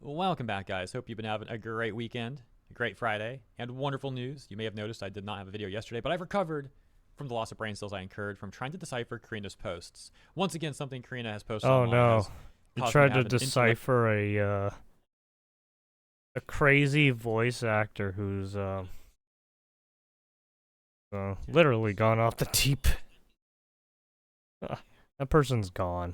Welcome back, guys. Hope you've been having a great weekend, a great Friday, and wonderful news. You may have noticed I did not have a video yesterday, but I've recovered from the loss of brain cells I incurred from trying to decipher Karina's posts. Once again, something Karina has posted Oh online no. has You caused me to tried to have an intellect. decipher a crazy voice actor who's literally gone off the deep. That person's gone.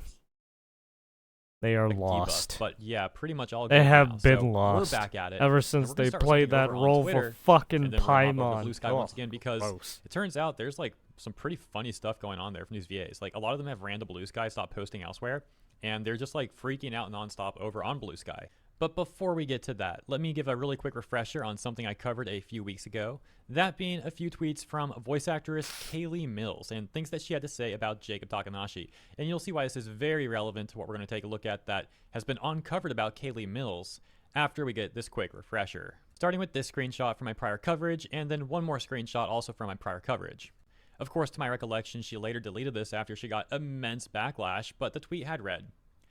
They are Like debuff, lost. but yeah, pretty much all They gone now. have been So we're lost back at it, ever and since we're gonna they start with played something that over on role for Twitter, fucking and then we're gonna hop over to Blue Paimon. Sky Oh, once again because gross. it turns out there's like some pretty funny stuff going on there from these VAs. Like a lot of them have ran to Blue Sky, stopped posting elsewhere, and they're just like freaking out nonstop over on Blue Sky. But before we get to that, let me give a really quick refresher on something I covered a few weeks ago. That being a few tweets from voice actress Kaylee Mills and things that she had to say about Jacob Takanashi. And you'll see why this is very relevant to what we're going to take a look at that has been uncovered about Kaylee Mills after we get this quick refresher. Starting with this screenshot from my prior coverage, and then one more screenshot also from my prior coverage. Of course, to my recollection, she later deleted this after she got immense backlash, but the tweet had read,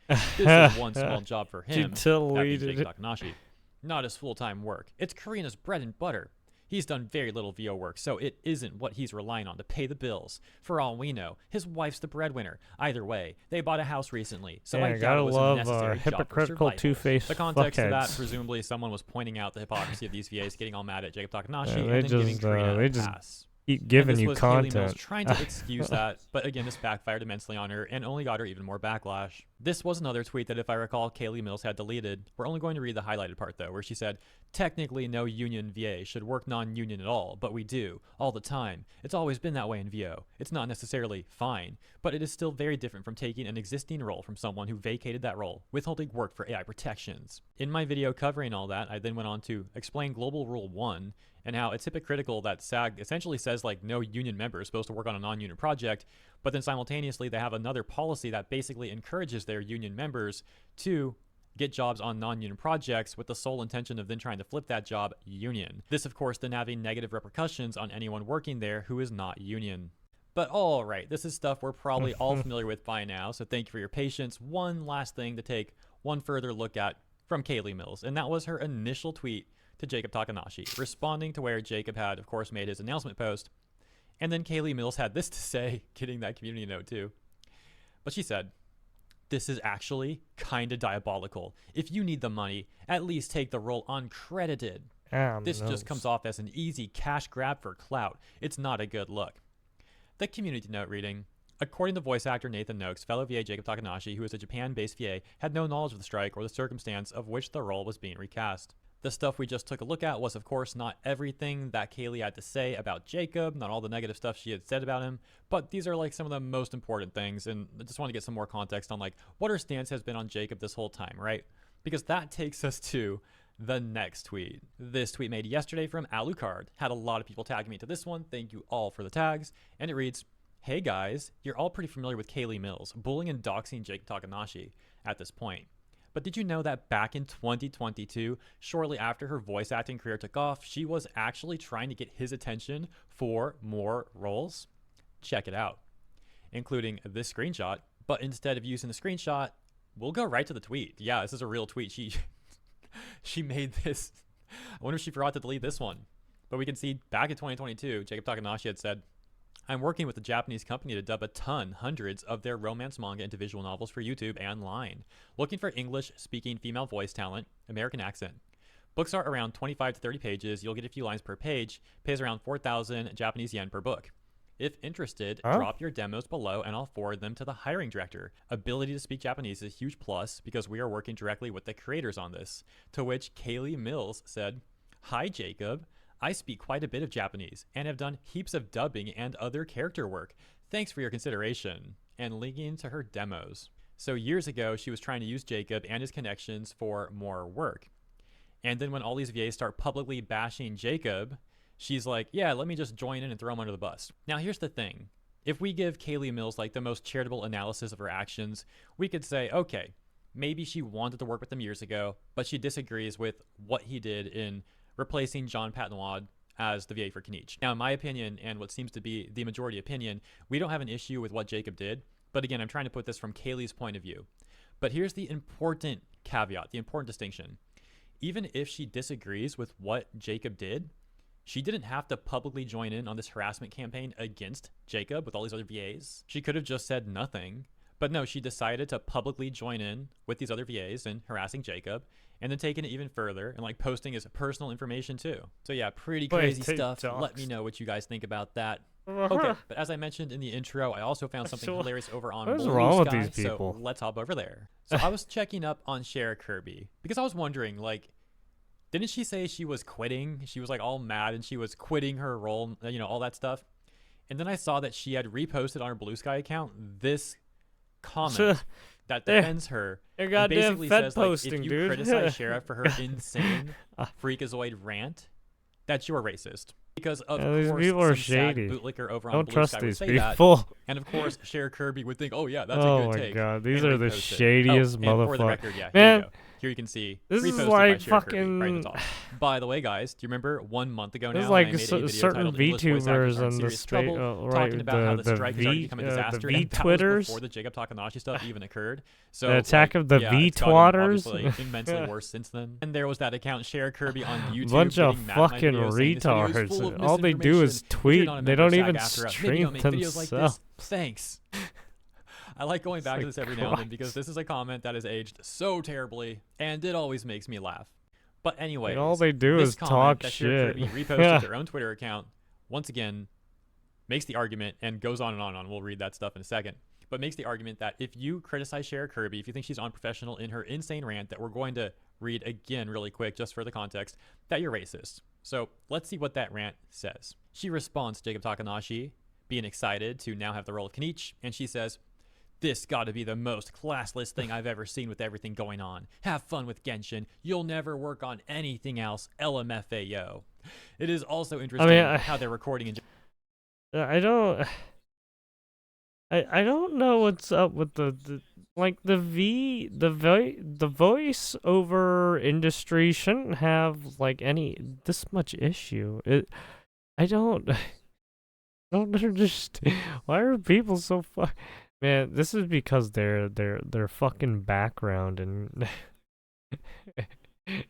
"This is one small job for She him," that being deleted Jacob it. Takanashi, "not his full-time work. It's Karina's bread and butter. He's done very little VO work, so it isn't what he's relying on to pay the bills. For all we know, his wife's the breadwinner. Either way, they bought a house recently, so Yeah, I I doubt gotta it was a love necessary job for hypocritical survival." two-faced The context to that, fuckheads. presumably someone was pointing out the hypocrisy of these VAs getting all mad at Jacob Yeah, Takanashi they and then giving just Karina a they just pass. keep And giving this you was Kaylee Mills content. trying to excuse that, but again, this backfired immensely on her and only got her even more backlash. This was another tweet that, if I recall, Kaylee Mills had deleted. We're only going to read the highlighted part, though, where she said, "Technically, no union VA should work non-union at all, but we do, all the time. It's always been that way in VO. It's not necessarily fine, but it is still very different from taking an existing role from someone who vacated that role, withholding work for AI protections." In my video covering all that, I then went on to explain Global Rule 1 and how it's hypocritical that SAG essentially says like no union member is supposed to work on a non-union project, but then simultaneously they have another policy that basically encourages their union members to get jobs on non-union projects with the sole intention of then trying to flip that job union. This, of course, then having negative repercussions on anyone working there who is not union. But alright, this is stuff we're probably all familiar with by now, so thank you for your patience. One last thing to take one further look at from Kaylee Mills, and that was her initial tweet to Jacob Takanashi, responding to where Jacob had, of course, made his announcement post. And then Kaylee Mills had this to say, getting that community note too. But she said, "This is actually kinda diabolical. If you need the money, at least take the role uncredited. This just comes off as an easy cash grab for clout. It's not a good look." The community note reading, "According to voice actor Nathan Noakes, fellow VA Jacob Takanashi, who is a Japan-based VA, had no knowledge of the strike or the circumstance of which the role was being recast." The stuff we just took a look at was, of course, not everything that Kaylee had to say about Jacob, not all the negative stuff she had said about him, but these are like some of the most important things, and I just want to get some more context on like what her stance has been on Jacob this whole time, right? Because that takes us to the next tweet. This tweet made yesterday from Alucard had a lot of people tagging me to this one. Thank you all for the tags. And it reads, "Hey guys, you're all pretty familiar with Kaylee Mills, bullying and doxing Jacob Takanashi at this point. But did you know that back in 2022, shortly after her voice acting career took off, she was actually trying to get his attention for more roles? Check it out, including this screenshot. But instead of using the screenshot, we'll go right to the tweet. Yeah, this is a real tweet. She made this. I wonder if she forgot to delete this one. But we can see back in 2022, Jacob Takanashi had said, "I'm working with a Japanese company to dub hundreds of their romance manga into visual novels for YouTube and Line. Looking for English-speaking female voice talent, American accent. Books are around 25 to 30 pages. You'll get a few lines per page. Pays around 4,000 Japanese yen per book. If interested, Huh? drop your demos below and I'll forward them to the hiring director. Ability to speak Japanese is a huge plus because we are working directly with the creators on this." To which Kaylee Mills said, "Hi Jacob. I speak quite a bit of Japanese and have done heaps of dubbing and other character work. Thanks for your consideration," and linking to her demos. So years ago, she was trying to use Jacob and his connections for more work. And then when all these VAs start publicly bashing Jacob, she's like, "Yeah, let me just join in and throw him under the bus." Now, here's the thing. If we give Kaylee Mills like the most charitable analysis of her actions, we could say, okay, maybe she wanted to work with him years ago, but she disagrees with what he did in replacing John Patnoid as the VA for Kenichi. Now, in my opinion, and what seems to be the majority opinion, we don't have an issue with what Jacob did. But again, I'm trying to put this from Kaylee's point of view. But here's the important caveat, the important distinction. Even if she disagrees with what Jacob did, she didn't have to publicly join in on this harassment campaign against Jacob with all these other VAs. She could have just said nothing. But no, she decided to publicly join in with these other VAs and harassing Jacob, and then taking it even further and like posting his personal information too. So yeah, pretty crazy stuff. Let me know what you guys think about that. Okay, but as I mentioned in the intro, I also found something hilarious over on What is Blue wrong with Sky, these people? so let's hop over there. So I was checking up on Cher Kirby because I was wondering, like, didn't she say she was quitting? She was like all mad and she was quitting her role, you know, all that stuff. And then I saw that she had reposted on her Blue Sky account this comment that defends her. Your And goddamn basically Fed says, like, posting, if you dude. criticize Sheriff for her insane freakazoid rant, that you're racist. Because of these course people are some sad shady. bootlicker over on Don't Blue trust Sky would these say people. that. And of course, Cher Kirby would think, oh yeah, that's a Oh good my take. god, these and are the repost it. shadiest and for the motherfuckers. record, yeah, here Man, you go. Here you can see this is reposted like by Cher Kirby right at the fucking. top. By the way, guys, do you remember 1 month ago now There's when I like made a video certain titled English voice actors VTubers are in and the serious straight, trouble, right, talking about how the strike has already become a the disaster, and that was V-Twitters, before the Jacob Takanashi stuff even occurred. So the attack like, of the yeah, it's gotten V-Twatters, obviously immensely worse since then. And there was that account Cher Kirby on YouTube, bunch of getting mad at my fucking videos, saying, "This video is full of retards. All they do is misinformation. If you're tweet. not a They member of don't even SAG-AFTRA, maybe stream don't make videos like themselves. this. Thanks." I like going back to this every now and then because this is a comment that has aged so terribly, and it always makes me laugh. But anyway, And all they do this is comment talk that Cher shit. Kirby reposted their own Twitter account, once again, makes the argument and goes on and on and on. We'll read that stuff in a second. But makes the argument that if you criticize Cher Kirby, if you think she's unprofessional in her insane rant that we're going to read again really quick just for the context, that you're racist. So let's see what that rant says. She responds to Jacob Takanashi being excited to now have the role of Kenichi, and she says, "This gotta be the most classless thing I've ever seen with everything going on. Have fun with Genshin. You'll never work on anything else. LMFAO." It is also interesting how they're recording in I don't. I don't know what's up with the like the voice over industry shouldn't have like this much issue. I don't understand why are people so man. This is because their fucking background and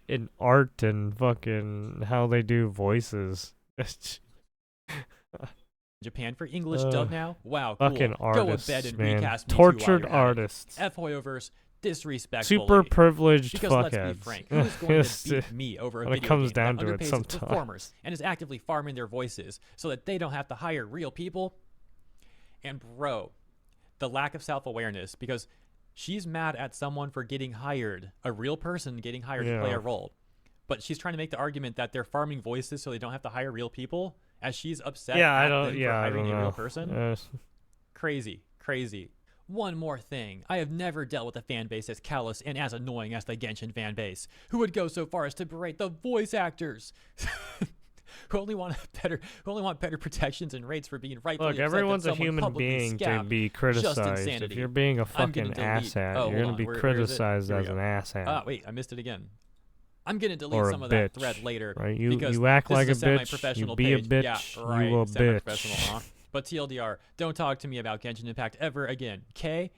in art and fucking how they do voices. Japan for English dub now. Wow, cool. Fucking artists, Go to bed and man. recast Me Tortured Too while you're at it. artists. F Hoyoverse, disrespectfully. Super privileged because fuckheads. let's be frank, who's going to beat me over a when it video comes game down that to it underpays its sometimes. performers and is actively farming their voices so that they don't have to hire real people? And bro, the lack of self-awareness, because she's mad at someone for getting hired, a real person getting hired to play a role. But she's trying to make the argument that they're farming voices so they don't have to hire real people, as she's upset at them for hiring a real person. Crazy. One more thing. I have never dealt with a fan base as callous and as annoying as the Genshin fan base, who would go so far as to berate the voice actors. who only want better protections and rates for being rightfully Look, upset that everyone's a someone human publicly being to scabbed. be Just criticized. If insanity. you're being a I'm gonna fucking delete- asshat, oh, you're hold gonna on. be Where is it? criticized Here we as go. an asshat. Wait, I missed it again. I'm gonna delete Or some a of that bitch, thread later. right? Because You act this like a is a bitch. You semi-professional be a page. bitch. Yeah, right. You a Semi-professional, bitch. huh? But TLDR, don't talk to me about Genshin Impact ever again. K.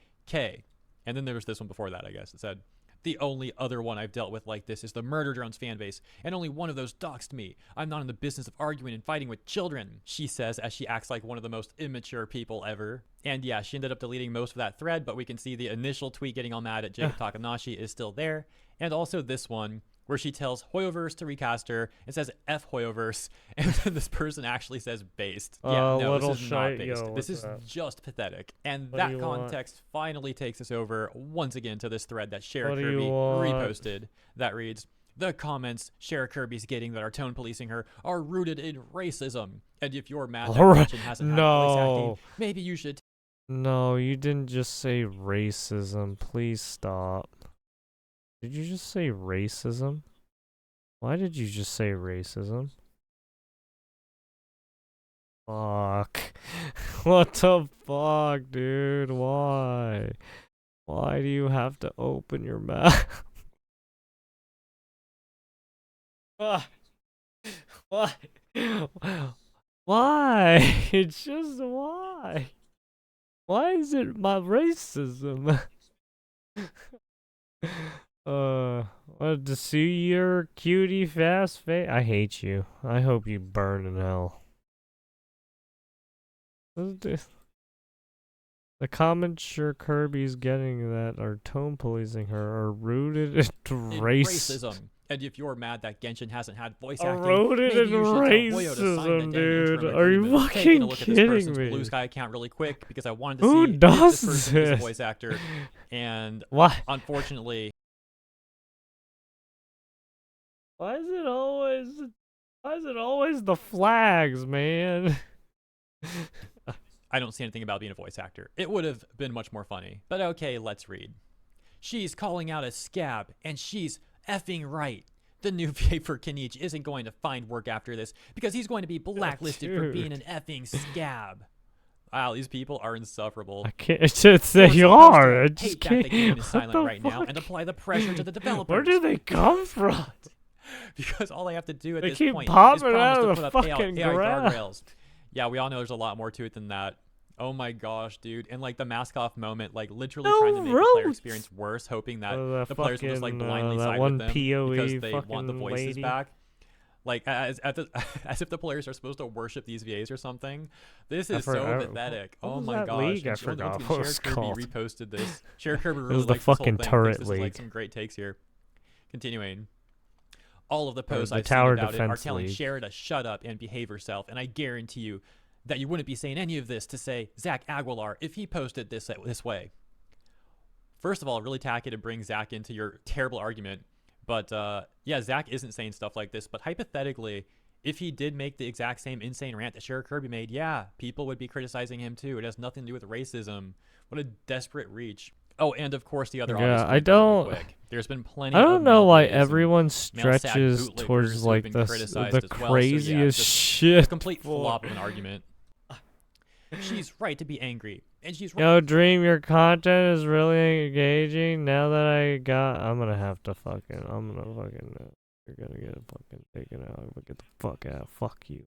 And then there was this one before that, I guess. It said, "The only other one I've dealt with like this is the Murder Drones fan base, and only one of those doxed me. I'm not in the business of arguing and fighting with children," she says as she acts like one of the most immature people ever. And yeah, she ended up deleting most of that thread, but we can see the initial tweet getting all mad at Jacob Takanashi is still there. And also this one, where she tells Hoyoverse to recast her and says F Hoyoverse, and then this person actually says based. Yeah, no, little this is not shite, based. yo, This what's is that? just pathetic. And What do that you want? context finally takes us over once again to this thread that Cher What do you Kirby want? reposted that reads, "The comments Cher Kirby's getting that are tone policing her are rooted in racism. And if you're mad that Alright, Genshin hasn't had voice acting, no. maybe you should No, you didn't just say racism. Please stop. Did you just say racism? Why did you just say racism? Fuck. What the fuck, dude? Why? Why do you have to open your mouth? Why? Why? Why? It's just why? Why is it my racism? To see your cutie fast face. I hate you. I hope you burn in hell. The comments sure Kirby's getting that are tone policing her are rooted in racism. And if you're mad that Genshin hasn't had voice acting, Rooted maybe in you should tell Hoyo to sign the racism, damn dude. interim Are you agreement. Taking a fucking look at this kidding person's me? Blue Sky account really quick because I wanted to Who see if does this person is a this? voice actor. And What? unfortunately, Why is it always the flags, man? I don't see anything about being a voice actor. It would have been much more funny. But okay, let's read. She's calling out a scab, and she's effing right. The new VA for Kenichi isn't going to find work after this because he's going to be blacklisted for being an effing scab. Wow, these people are insufferable. I can't. It's just they You're are. I supposed to just hate that can't. the game is What silent the right now fuck? and apply the pressure to the developers. Where do they come from? Because all they have to do at They this keep point is popping promise out to of put the up fucking AI ground. guardrails. Yeah, we all know there's a lot more to it than that. Oh my gosh, dude. And like the mask off moment, like literally trying to make the player experience worse, hoping that the players will just like blindly that side one with them POE because they want the fucking voices lady. back. Like as if the players are supposed to worship these VAs or something. This is so pathetic. what Oh was my that gosh. league? I And forgot Shared what it was Kirby called. reposted this. Shared Kirby really was the likes this whole fucking thing, turret thinks this is like league. some great takes here. Continuing. All of the posts the I've seen Tower about it are Defense telling League. Shara to shut up and behave herself, and I guarantee you that you wouldn't be saying any of this to say Zach Aguilar if he posted this way. First of all, really tacky to bring Zach into your terrible argument, but yeah, Zach isn't saying stuff like this, but hypothetically, if he did make the exact same insane rant that Shara Kirby made, yeah, people would be criticizing him too. It has nothing to do with racism. What a desperate reach. Oh, and of course the other obvious Yeah, I point really don't. quick. There's been plenty I don't of know male why gays and everyone male sad stretches bootlickers towards who've like been the criticized the as well, so yeah, craziest just shit. a complete flop of an argument. She's right to be angry, and she's right. Yo, Dream, your content is really engaging. Now that I'm gonna you're gonna get fucking taken out. I'm gonna get the fuck out. Fuck you.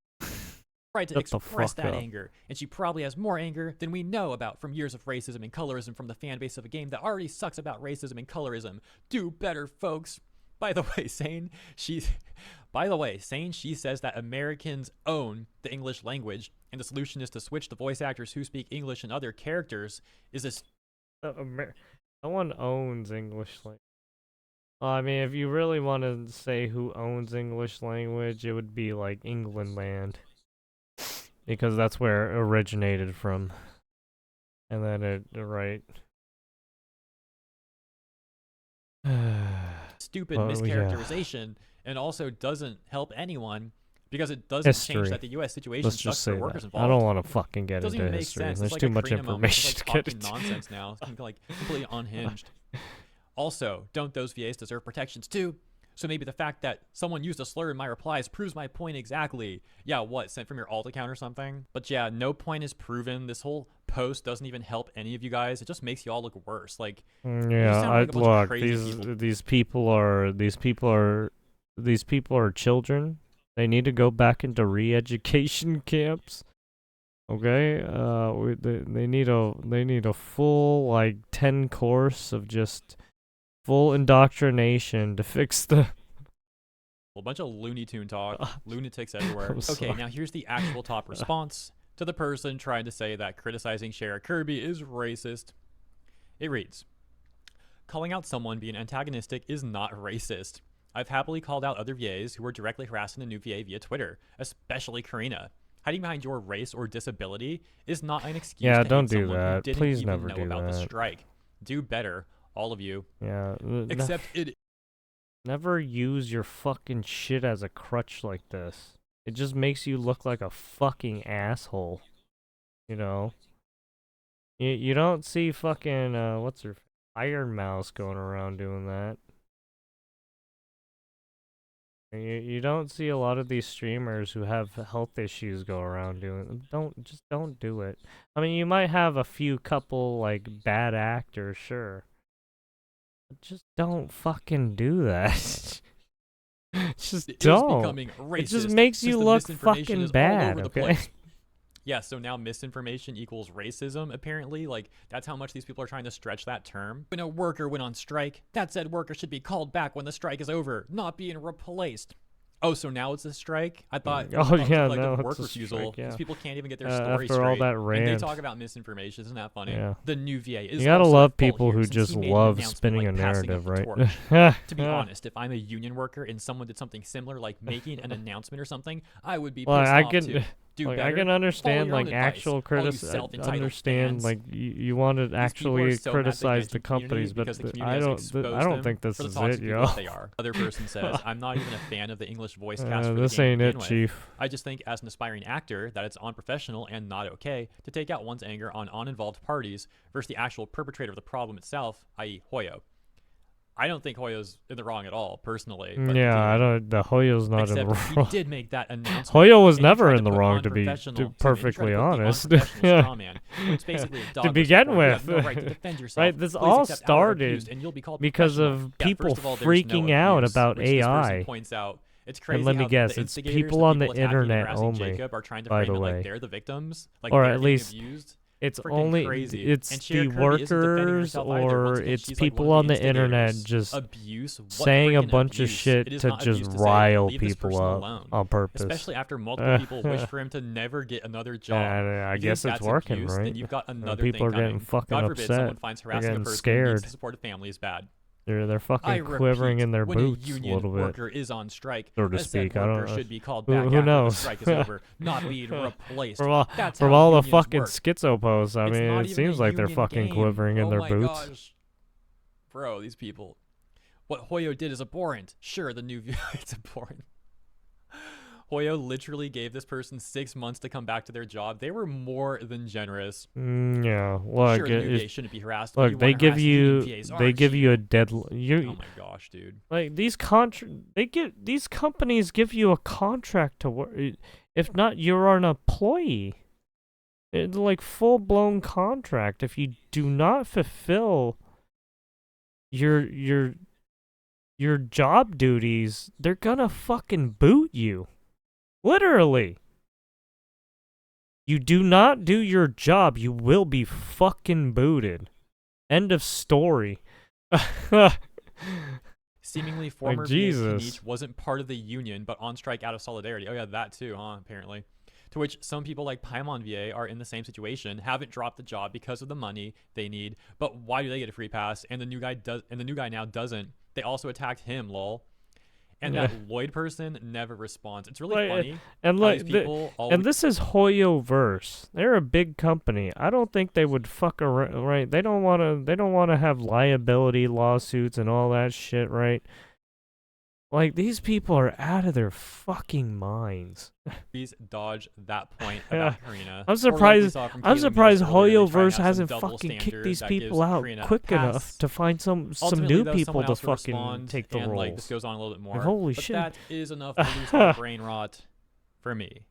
Right to Shut the express fuck that up. anger, and she probably has more anger than we know about from years of racism and colorism from the fan base of a game that already sucks about racism and colorism. Do better, folks. By the way, saying she says that Americans own the English language, and the solution is to switch to voice actors who speak English and other characters. Is this? No one owns English language. Well, I mean, if you really want to say who owns English language, it would be like England land. Because that's where it originated from. And then right. Stupid Well, mischaracterization, and also doesn't help anyone because it doesn't change History. that the U.S. situation Let's sucks just for say workers that. involved. I don't want to fucking It get doesn't into even make history. sense. There's It's like too a much Karina moment. It's information like to talking get into. nonsense now. It's like completely unhinged. Also, don't those VAs deserve protections too? So maybe the fact that someone used a slur in my replies proves my point exactly. Yeah, what, sent from your alt account or something? But yeah, no point is proven. This whole post doesn't even help any of you guys. It just makes you all look worse. Like, Yeah, sound like a bunch of look, crazy people. these people are children. They need to go back into re-education camps. Okay, they need a full like 10 course of just full indoctrination to fix the. A bunch of Looney Tune talk, lunatics everywhere. I'm Okay, sorry. now here's the actual top response to the person trying to say that criticizing Shara Kirby is racist. It reads, calling out someone being antagonistic is not racist. I've happily called out other VAs who were directly harassing the new VA via Twitter, especially Karina. Hiding behind your race or disability is not an excuse Yeah, to don't hate do someone who that. didn't Please even never know do about the that. strike. Do better, all of you. Yeah. Except it. Never use your fucking shit as a crutch like this. It just makes you look like a fucking asshole. You know? You don't see fucking, what's her... Iron Mouse going around doing that. You don't see a lot of these streamers who have health issues go around doing... Don't do it. I mean, you might have a few couple, like, bad actors, sure. But just don't fucking do that. Just It is don't. becoming racist. It just makes you since the look misinformation fucking is all bad, over the okay? place. Yeah, so now misinformation equals racism, apparently. Like, that's how much these people are trying to stretch that term. When a worker went on strike, that said worker should be called back when the strike is over, not being replaced. Oh, so now it's a strike? I thought it was Oh a yeah, collective no, work it's a refusal. strike. Yeah. These people can't even get their story After all straight. that And they rant, talk about misinformation. Isn't that funny? yeah. The new VA is You gotta also love at fault people here who since just he made an love announcement spinning like a passing narrative, up the right? torch. To be honest, if I'm a union worker and someone did something similar, like making an announcement or something, I would be Well, pissed I off can, too. Do like, better. I can Follow understand your own like advice. actual All you self-entitled understand fans. like you want to These people are actually so mad at the criticize the Genshin community companies, but because the th- community I has don't I exposed don't them think this for the is toxic it, people yo. that they are. Other person says, I'm not even a fan of the English voice cast for the This game to ain't begin it, with. Chief. I just think as an aspiring actor that it's unprofessional and not okay to take out one's anger on uninvolved parties versus the actual perpetrator of the problem itself, i.e. Hoyo. I don't think Hoyo's in the wrong at all, personally. But Yeah, I continuing. don't. The Hoyo's not in the Except he wrong. did make that announcement. Hoyo was and you never tried in to the put wrong, to be unprofessional- perfectly you tried to put the honest. unprofessional straw man, when it's basically a dog To whistle begin for, you with, have no right to defend yourself. right? This Please all accept our started abuse and you'll be called because professional. of Yeah, people first of all, there's no freaking out abuse, about which this person AI. points out. It's crazy And let me how guess, the it's instigators, people the on the people attacking and internet harassing only. Jacob, are trying to By frame the it way, like they're the victims, like or they're at being least abused. it's Freaking only crazy. it's And Cher the Kirby isn't defending workers herself either. Once or again, it's she's like one people of on the internet instigators. just Abuse? What saying a freaking bunch of abuse? shit It is to not just abuse to say, rile leave this people person up alone. on purpose. Especially after multiple people wish for him to never get another job. I If you guess think it's that's working, abuse, right? then you've got another People thing are getting coming. fucking God forbid someone upset. finds They're harassing a getting person who needs scared. to support a family is bad. They're I fucking repeat, quivering in their when boots a a union little bit, worker is on strike, so to a said speak. I worker don't. should be called Who back after the knows? strike is over, not being replaced. From all, That's from how all the unions fucking work. schizo posts, I It's mean, not it even seems a like they're union fucking game. quivering in Oh their my boots. gosh. Bro, these people. What Hoyo did is abhorrent. Sure, the new it's abhorrent. Hoyo literally gave this person 6 months to come back to their job. They were more than generous. Yeah, look, Sure, the new VA shouldn't be harassed. but look, you they wanna give harass union you, VAs, they aren't give you you? a deadline. Oh my gosh, dude. Like these these companies give you a contract to work. If not, you're an employee. It's like full blown contract. If you do not fulfill your job duties, they're gonna fucking boot you. Literally. You do not do your job, you will be fucking booted. End of story. Seemingly former VA Jesus. Kinich wasn't part of the union, but on strike out of solidarity. Oh yeah, that too, huh? Apparently. To which some people like Paimon VA are in the same situation, haven't dropped the job because of the money they need. But why do they get a free pass? And the new guy does, and the new guy now doesn't. They also attacked him, lol. And that Lloyd person never responds. It's really funny. And how like, these people and this is Hoyo Verse. They're a big company. I don't think they would fuck around, right? They don't want to. They don't want to have liability lawsuits and all that shit, right? Like these people are out of their fucking minds. please dodge that point about Karina. I'm surprised. Or like we saw from I'm Kaylee surprised Mills earlier, they Hoyo try and Verse have some hasn't double fucking kicked standard these that people gives out Karina a quick enough pass. to find some Ultimately, new though, people someone to else will fucking respond, take the and, roles. like, this goes on a little bit more. Like, holy but shit. that is enough to lose my brain rot for me.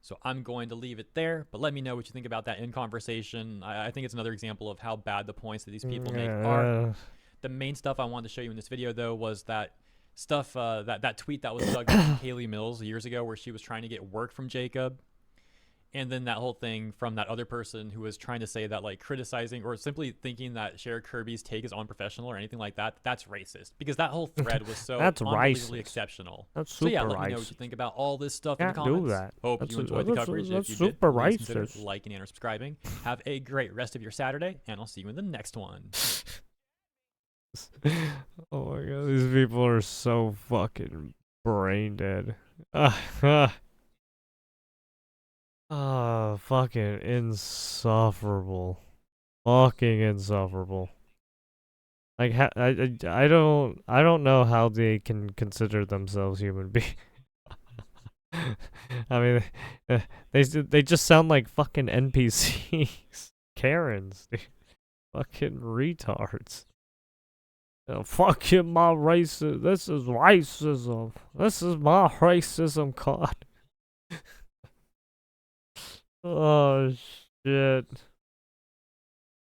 So I'm going to leave it there, but let me know what you think about that in conversation. I think it's another example of how bad the points that these people make are. The main stuff I wanted to show you in this video, though, was that stuff, that tweet that was dug up from Kaylee Mills years ago where she was trying to get work from Jacob. And then that whole thing from that other person who was trying to say that, like, criticizing or simply thinking that Cher Kirby's take is unprofessional or anything like that, that's racist. Because that whole thread was so That's unbelievably racist. exceptional. That's So super yeah, let me know racist. what you think about all this stuff in the Can't comments. do that. Hope That's you enjoyed the coverage. that's If you super did, please consider racist. liking and or subscribing. Have a great rest of your Saturday, and I'll see you in the next one. Oh my god, these people are so fucking brain dead. Fucking insufferable. Fucking insufferable. Like, I don't know how they can consider themselves human beings. I mean, they just sound like fucking NPCs. Karens, dude. Fucking retards. Fucking my racism. This is racism. This is my racism card. Oh shit.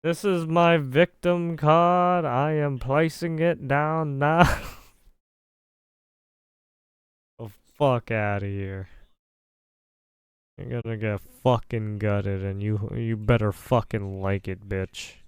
This is my victim card. I am placing it down now. Oh, fuck out of here. You're gonna get fucking gutted, and you better fucking like it, bitch.